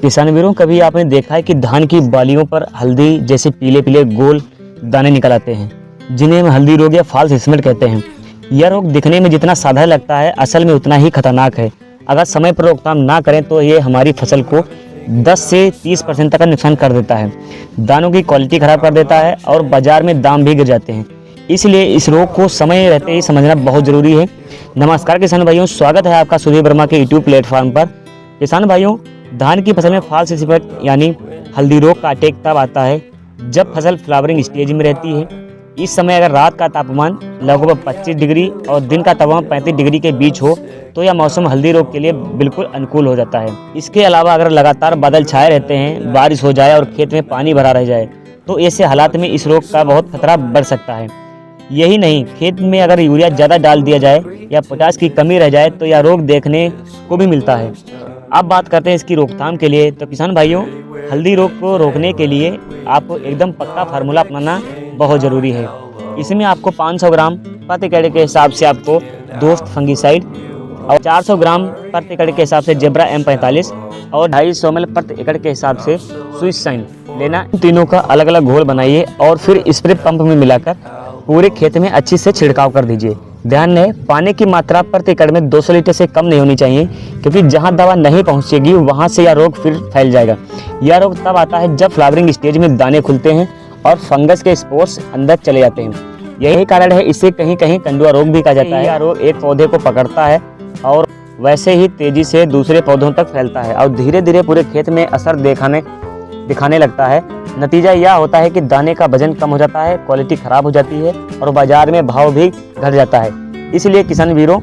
किसान वीरों, कभी आपने देखा है कि धान की बालियों पर हल्दी जैसे पीले पीले गोल दाने निकल आते हैं, जिन्हें हम हल्दी रोग या फॉल्स स्मिट कहते हैं। यह रोग दिखने में जितना साधारण लगता है, असल में उतना ही खतरनाक है। अगर समय पर रोकथाम ना करें तो ये हमारी फसल को 10 से 30% तक का नुकसान कर देता है, दानों की क्वालिटी खराब कर देता है और बाजार में दाम भी गिर जाते हैं। इसलिए इस रोग को समय रहते ही समझना बहुत ज़रूरी है। नमस्कार किसान भाइयों, स्वागत है आपका सुधीर वर्मा के यूट्यूब प्लेटफॉर्म पर। किसान भाइयों, धान की फसल में फॉल्स स्मिट यानी हल्दी रोग का अटैक तब आता है जब फसल फ्लावरिंग स्टेज में रहती है। इस समय अगर रात का तापमान लगभग 25 डिग्री और दिन का तापमान 35 डिग्री के बीच हो तो यह मौसम हल्दी रोग के लिए बिल्कुल अनुकूल हो जाता है। इसके अलावा अगर लगातार बादल छाए रहते हैं, बारिश हो जाए और खेत में पानी भरा रह जाए तो ऐसे हालात में इस रोग का बहुत खतरा बढ़ सकता है। यही नहीं, खेत में अगर यूरिया ज़्यादा डाल दिया जाए या पोटाश की कमी रह जाए तो यह रोग देखने को भी मिलता है। अब बात करते हैं इसकी रोकथाम के लिए। तो किसान भाइयों, हल्दी रोग को रोकने के लिए आपको एकदम पक्का फार्मूला अपनाना बहुत ज़रूरी है। इसमें आपको 500 ग्राम प्रति एकड़ के हिसाब से आपको दोस्त फंगीसाइड और 400 ग्राम प्रति एकड़ के हिसाब से जेब्रा M45 और 250 ml प्रति एकड़ के हिसाब से स्विस शाइन लेना। इन तीनों का अलग अलग घोल बनाइए और फिर स्प्रे पंप में मिलाकर पूरे खेत में अच्छी से छिड़काव कर दीजिए। ध्यान रहे, पानी की मात्रा प्रति एकड़ में 200 लीटर से कम नहीं होनी चाहिए, क्योंकि जहां दवा नहीं पहुंचेगी वहां से यह रोग फिर फैल जाएगा। यह रोग तब आता है जब फ्लावरिंग स्टेज में दाने खुलते हैं और फंगस के स्पोर्स अंदर चले जाते हैं। यही कारण है इसे कहीं कहीं कंडुआ रोग भी कहा जाता है। यह रोग एक पौधे को पकड़ता है और वैसे ही तेजी से दूसरे पौधों तक फैलता है और धीरे धीरे पूरे खेत में असर दिखाने लगता है। नतीजा यह होता है कि दाने का वजन कम हो जाता है, क्वालिटी खराब हो जाती है और बाजार में भाव भी घट जाता है। इसलिए किसान वीरों,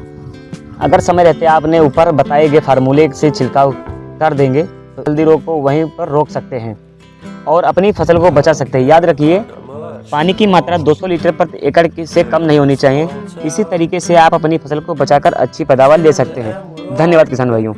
अगर समय रहते आपने ऊपर बताए गए फार्मूले से छिड़काव कर देंगे तो हल्दी रोग को वहीं पर रोक सकते हैं और अपनी फसल को बचा सकते हैं। याद रखिए, पानी की मात्रा 200 लीटर प्रति एकड़ से कम नहीं होनी चाहिए। इसी तरीके से आप अपनी फसल को बचाकर अच्छी पैदावार ले सकते हैं। धन्यवाद किसान भाइयों।